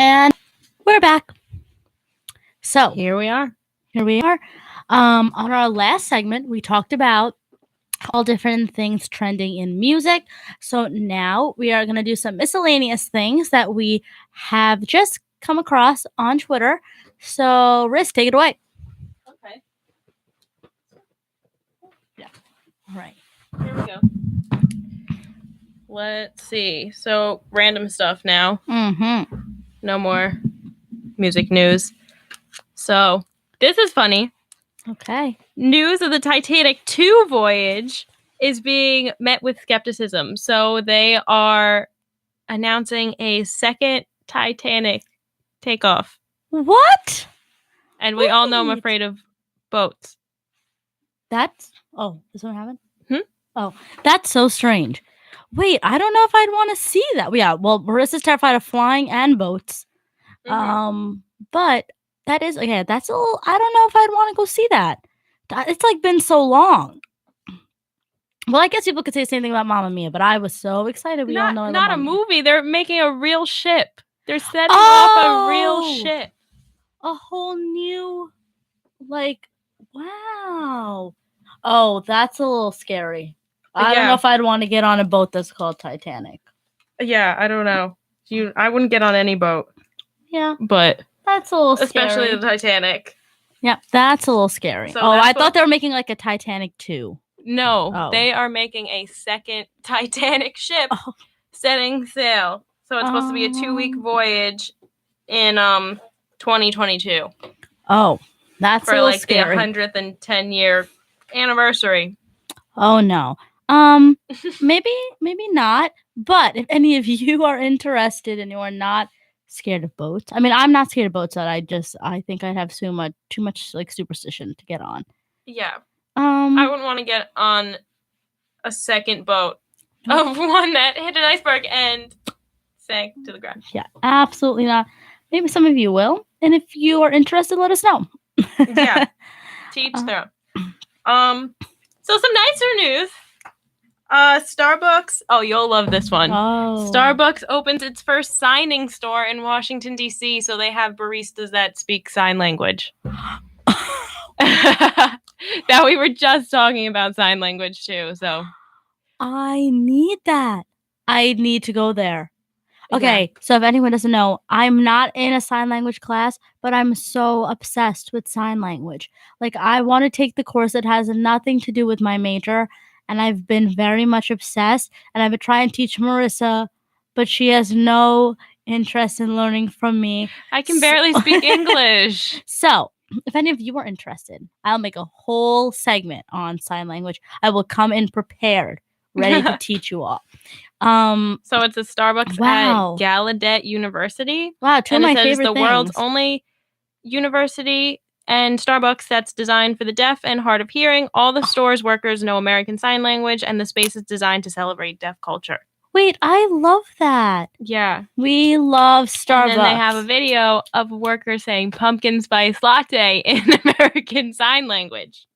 And we're back. So Here we are. On our last segment, we talked about all different things trending in music. So now we are going to do some miscellaneous things that we have just come across on Twitter. So, Riz, take it away. Okay. Yeah. All right. Here we go. Let's see. So, random stuff now. Mm-hmm. No more music news. So, this is funny. Okay. News of the Titanic 2 voyage is being met with skepticism. So, they are announcing a second Titanic takeoff. What? And we all know I'm Wait. afraid of boats. This one happened? Oh, that's so strange. Wait, I don't know if I'd want to see that. Yeah, well, Marissa's terrified of flying and boats. But that is, again, that's a little, I don't know if I'd want to go see that. It's like been so long. Well, I guess people could say the same thing about Mamma Mia, but I was so excited. We all know I love Not a Mamma Mia. movie. They're making a real ship. They're setting off a real ship. A whole new, wow. Oh, that's a little scary. I don't know if I'd want to get on a boat that's called Titanic. Yeah, I don't know. I wouldn't get on any boat. Yeah. But that's a little scary. Especially the Titanic. Yeah, that's a little scary. So I thought they were making like a Titanic 2. No, they are making a second Titanic ship setting sail. So it's supposed to be a 2-week voyage in 2022. Oh, that's a little scary. For the 110-year anniversary. Oh no. Maybe not. But if any of you are interested and you are not scared of boats, I mean, I'm not scared of boats. I think I'd have too much like superstition to get on. Yeah. I wouldn't want to get on a second boat of one that hit an iceberg and sank to the ground. Yeah, absolutely not. Maybe some of you will, and if you are interested, let us know. Yeah, teach their own. So some nicer news. Starbucks. Oh, you'll love this one. Oh. Starbucks opens its first signing store in Washington, D.C., so they have baristas that speak sign language. That we were just talking about sign language, too, so. I need that. I need to go there. Okay, so if anyone doesn't know, I'm not in a sign language class, but I'm so obsessed with sign language. Like, I want to take the course that has nothing to do with my major, and I've been very much obsessed, and I've been trying to teach Marissa, but she has no interest in learning from me. I can barely speak English. So, if any of you are interested, I'll make a whole segment on sign language. I will come in prepared, ready to teach you all. So it's a Starbucks at Gallaudet University. Wow, two of my favorite things. The world's only university and Starbucks that's designed for the deaf and hard of hearing. All the store's workers know American Sign Language, and the space is designed to celebrate deaf culture. Wait, I love that. Yeah. We love Starbucks. And then they have a video of workers saying pumpkin spice latte in American Sign Language.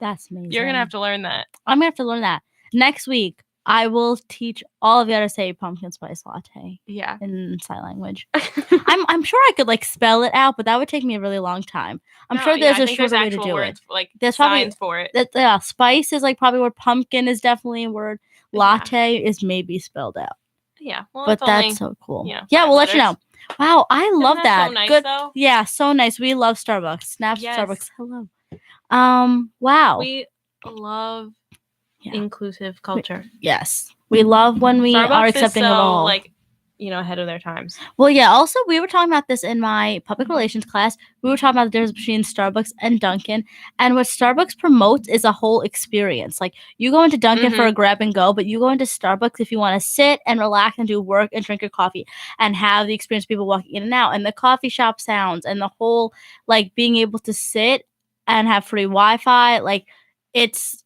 That's amazing. You're going to have to learn that. I'm going to have to learn that. Next week, I will teach all of you how to say pumpkin spice latte. Yeah. In sign language. I'm sure I could like spell it out, but that would take me a really long time. I'm sure there's a shorter way to do it. Like there's signs for it. Spice is like probably a word. Pumpkin is definitely a word. Latte is maybe spelled out. Yeah. Well, but that's so cool. Yeah, we'll let you know. Wow, I love that. So nice, good. Though? Yeah, so nice. We love Starbucks. Snaps Starbucks. Hello. Wow. We love inclusive culture. Yes. We love when we Starbucks are accepting of all. Like, ahead of their times. Well, yeah. Also, we were talking about this in my public relations class. We were talking about the difference between Starbucks and Dunkin'. And what Starbucks promotes is a whole experience. Like, you go into Dunkin' for a grab and go, but you go into Starbucks if you want to sit and relax and do work and drink your coffee and have the experience of people walking in and out and the coffee shop sounds and the whole, like, being able to sit and have free Wi-Fi. Like, it's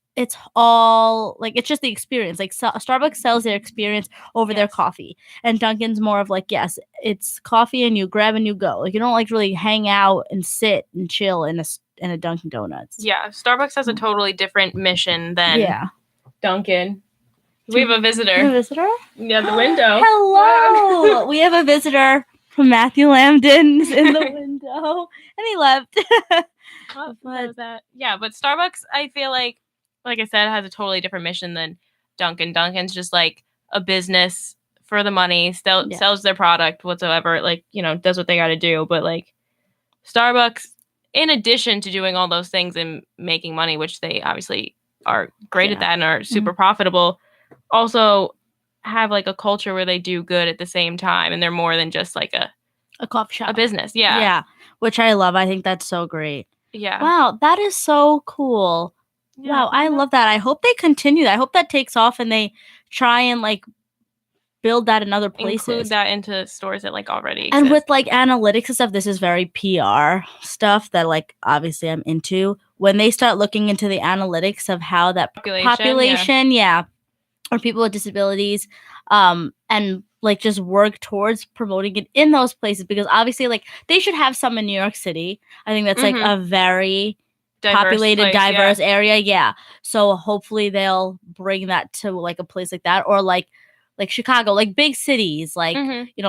all like it's just the experience. Like Starbucks sells their experience over their coffee, and Dunkin's more of like it's coffee and you grab and you go. Like you don't like really hang out and sit and chill in a Dunkin' Donuts. Yeah, Starbucks has a totally different mission than Dunkin'. We have a visitor. A visitor? Yeah, the window. Hello. We have a visitor. from Matthew Lambdin's in the window, and he left. Well, that was that. Yeah, but Starbucks, I feel like I said, has a totally different mission than Dunkin'. Dunkin's just like a business for the money, sells their product whatsoever, like, does what they got to do. But like Starbucks, in addition to doing all those things and making money, which they obviously are great at that and are super profitable, also have like a culture where they do good at the same time, and they're more than just like a coffee shop, a business. Yeah, which I love. I think that's so great. Yeah. Wow, that is so cool. Yeah, wow, I love that. I hope they continue that. I hope that takes off and they try and like build that in other places. Include that into stores that like already exist. And with like analytics and stuff, this is very PR stuff that like obviously I'm into. When they start looking into the analytics of how that population or people with disabilities, and like just work towards promoting it in those places, because obviously like they should have some in New York City. I think that's like a very populated, diverse area. Yeah. So hopefully they'll bring that to like a place like that, or like Chicago, like big cities, like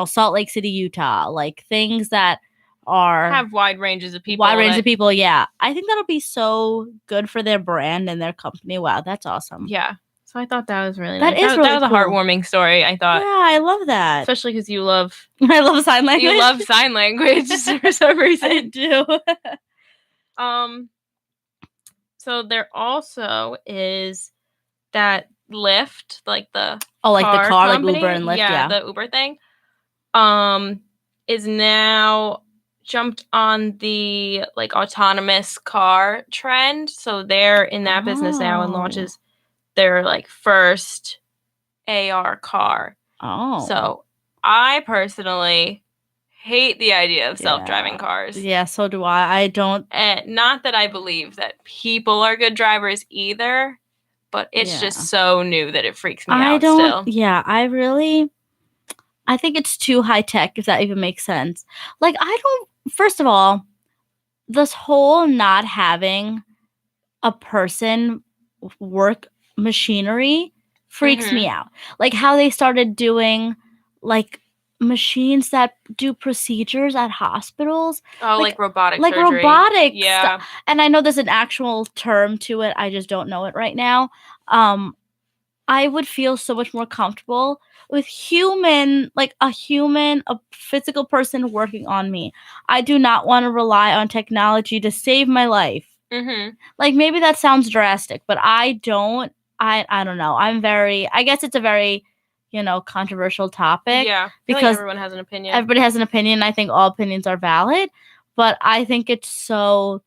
Salt Lake City, Utah, like things that have wide ranges of people. Yeah, I think that'll be so good for their brand and their company. Wow, that's awesome. Yeah. So I thought that was really nice. That was a heartwarming story, I thought. Yeah, I love that. Especially because you love... I love sign language. You love sign language for some reason. I do. So there also is that Lyft, like the like the car, company, like Uber and Lyft, yeah. The Uber thing, is now jumped on the like autonomous car trend. So they're in that business now and launches their like first AR car. So I personally hate the idea of self-driving cars. Yeah, so do I. I don't... not that I believe that people are good drivers either, but it's just so new that it freaks me out still. Yeah, I think it's too high tech, if that even makes sense. Like, first of all, this whole not having a person work machinery freaks me out. Like how they started doing like machines that do procedures at hospitals. Like robotic surgery. Like robotics. Yeah. And I know there's an actual term to it. I just don't know it right now. I would feel so much more comfortable with a physical person working on me. I do not want to rely on technology to save my life. Like maybe that sounds drastic, but I don't know. I guess it's a very, controversial topic. Yeah. Because everyone has an opinion. Everybody has an opinion. I think all opinions are valid, but I think it's so,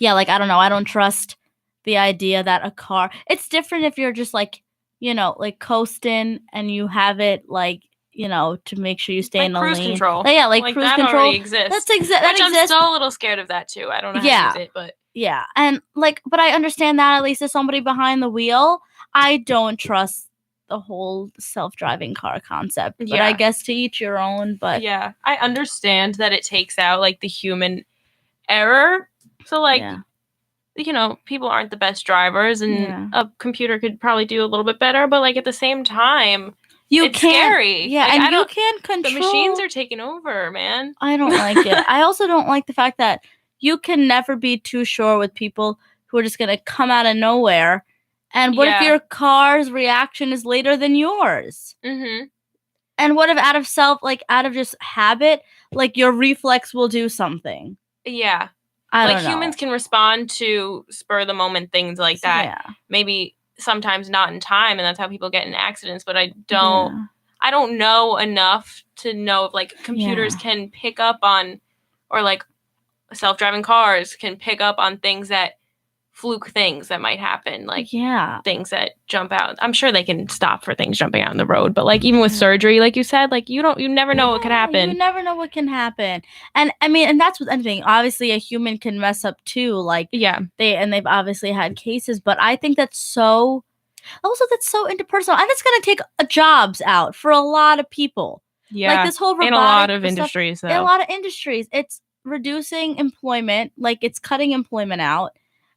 like, I don't know. I don't trust the idea that a car, it's different if you're just like, like coasting and you have it like, to make sure you stay in the cruise lane. Control. Yeah, like cruise that control. Already exists. Which I'm still a little scared of that too. I don't know how to use it, but yeah, and like, but I understand that at least as somebody behind the wheel, I don't trust the whole self-driving car concept. But I guess to each your own. But yeah, I understand that it takes out like the human error. So like, people aren't the best drivers, and a computer could probably do a little bit better. But like at the same time, it's scary. Yeah, like, and you can't control. The machines are taking over, man. I don't like it. I also don't like the fact that you can never be too sure with people who are just gonna come out of nowhere. And what if your car's reaction is later than yours? And what if out of just habit, like your reflex will do something? Yeah. I don't know. Humans can respond to spur of the moment things like that. Yeah. Maybe sometimes not in time, and that's how people get in accidents. But I don't know enough to know if like computers can pick up on, or like self-driving cars can pick up on things that fluke things that might happen, like things that jump out. I'm sure they can stop for things jumping out in the road, but like even with surgery, like you said, like you never know what could happen. You never know what can happen. And I mean, and that's with anything. Obviously a human can mess up too. Like they've obviously had cases, but I think that's so interpersonal, and it's gonna take jobs out for a lot of people. Yeah. Like this whole robotic in a lot of industries though. In a lot of industries. It's reducing employment, like it's cutting employment out.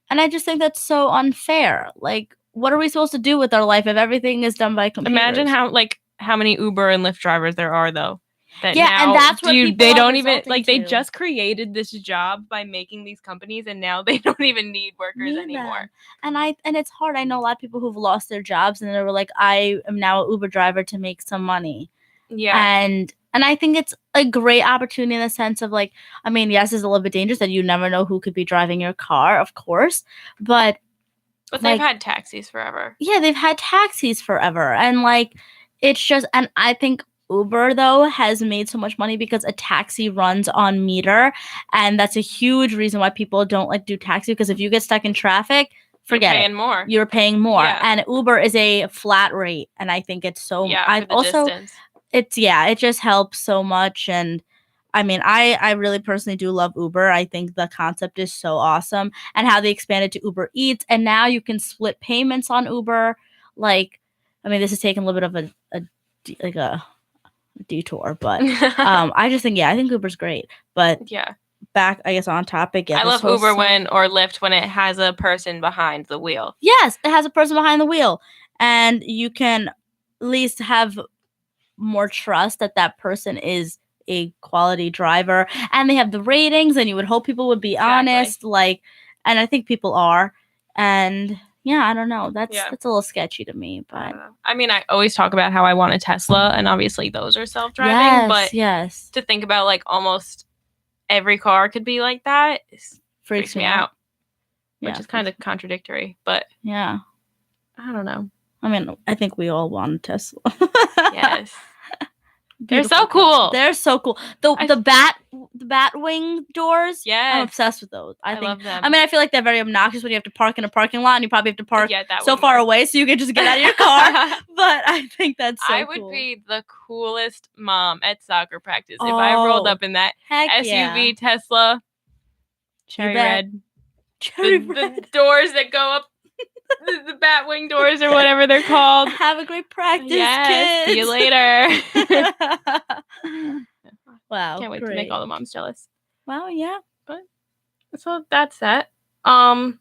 And I just think that's so unfair. Like, what are we supposed to do with our life if everything is done by computers? Imagine how many Uber and Lyft drivers there are, though. that Yeah, now and that's what people they are don't even resulting they to. just created this job by making these companies, and now they don't even need workers anymore. And it's hard. I know a lot of people who've lost their jobs and they were like, I am now an Uber driver to make some money. Yeah. And I think it's a great opportunity in the sense of like, I mean, yes, it's a little bit dangerous that you never know who could be driving your car, of course, but they've had taxis forever. Yeah, they've had taxis forever. And like, it's just, and I think Uber though has made so much money because a taxi runs on meter, and that's a huge reason why people don't like do taxi, because if you get stuck in traffic, forget You're paying more. You're paying more. Yeah. And Uber is a flat rate, and I think it's so for the distance. It just helps so much. And I mean, I really personally do love Uber. I think the concept is so awesome, and how they expanded to Uber Eats, and now you can split payments on Uber. Like, I mean, this is taking a little bit of a detour, but I just think I think Uber's great. But yeah, back, I guess, on topic. Yeah, I love Uber or Lyft when it has a person behind the wheel. Yes, it has a person behind the wheel, and you can at least have more trust that person is a quality driver, and they have the ratings, and you would hope people would be honest, like, and I think people are. And yeah, I don't know, that's a little sketchy to me. But I mean, I always talk about how I want a Tesla, and obviously those are self-driving, but to think about like almost every car could be like that freaks me out. Which is kind of contradictory, but yeah, I don't know. I mean, I think we all want a Tesla. Yes. They're so cool. They're so cool. The bat wing doors. Yeah, I'm obsessed with those. I love them. I mean, I feel like they're very obnoxious when you have to park in a parking lot and you probably have to park so far away so you can just get out of your car. But I think that's so cool. I would be the coolest mom at soccer practice if I rolled up in that SUV Tesla. Cherry red. The doors that go up. The Batwing doors or whatever they're called. Have a great practice, kids. See you later. Wow. Can't wait to make all the moms jealous. Well, yeah. But so that's that. Yeah,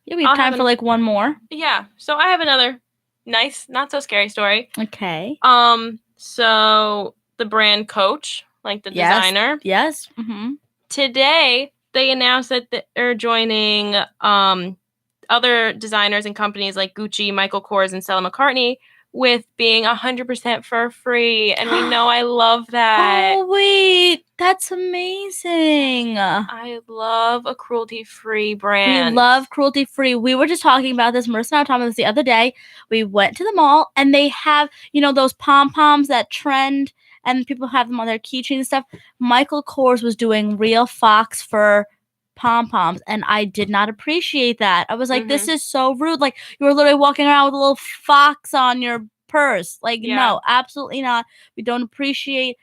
we have time for like one more. Yeah. So I have another nice, not so scary story. Okay. So the brand Coach, like the designer. Yes. Mm-hmm. Today they announced that they're joining other designers and companies like Gucci, Michael Kors, and Stella McCartney with being 100% fur free. And we know I love that. Oh, wait. That's amazing. I love a cruelty-free brand. We love cruelty-free. We were just talking about this. Marissa and I were talking about this the other day. We went to the mall, and they have, those pom-poms that trend, and people have them on their keychains and stuff. Michael Kors was doing real fox fur pom-poms, and I did not appreciate that. I was like, this is so rude. Like, you were literally walking around with a little fox on your purse. Like, no, absolutely not. We don't appreciate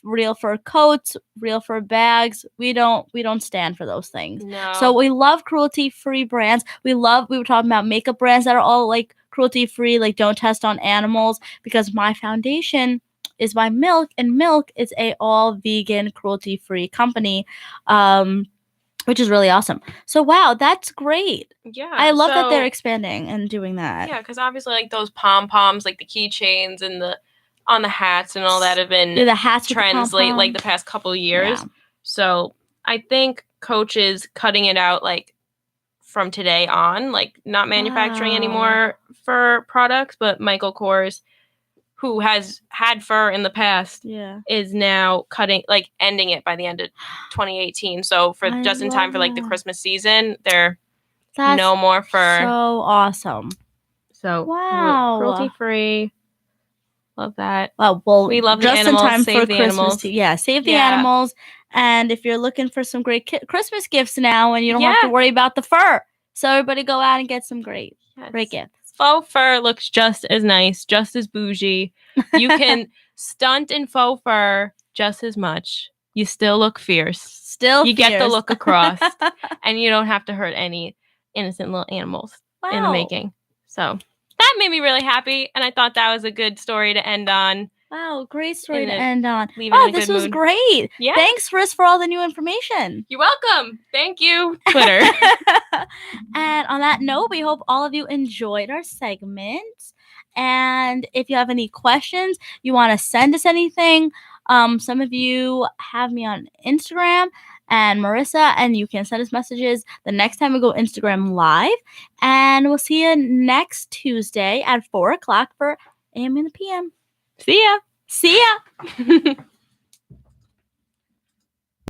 real fur coats, real fur bags. We don't stand for those things. No. So we love cruelty-free brands. We were talking about makeup brands that are all like cruelty-free, like don't test on animals, because my foundation is by Milk, and Milk is a all vegan, cruelty-free company. Which is really awesome. So, wow, that's great. Yeah. I love that they're expanding and doing that. Yeah, because obviously, like, those pom-poms, like the keychains and on the hats and all that have been the hats trends like the past couple of years. Yeah. So, I think Coach is cutting it out, like, from today on, like, not manufacturing anymore for products, but Michael Kors, who has had fur in the past, is now ending it by the end of 2018. So just in time for like the Christmas season, that's no more fur. So awesome. So cruelty free. Love that. Well, we love just the animals. In time save for the Christmas animals. Save the animals. And if you're looking for some great Christmas gifts now, and you don't have to worry about the fur, so everybody go out and get some great gifts. Faux fur looks just as nice, just as bougie. You can stunt in faux fur just as much. You still look fierce. You get the look across, and you don't have to hurt any innocent little animals in the making. So that made me really happy, and I thought that was a good story to end on. Wow, great story to end on. Wow, this was great. Yeah. Thanks, Riz, for all the new information. You're welcome. Thank you, Twitter. And on that note, we hope all of you enjoyed our segment. And if you have any questions, you want to send us anything, Some of you have me on Instagram and Marissa, and you can send us messages the next time we go Instagram live. And we'll see you next Tuesday at 4 o'clock for AM and the PM. See ya. See ya.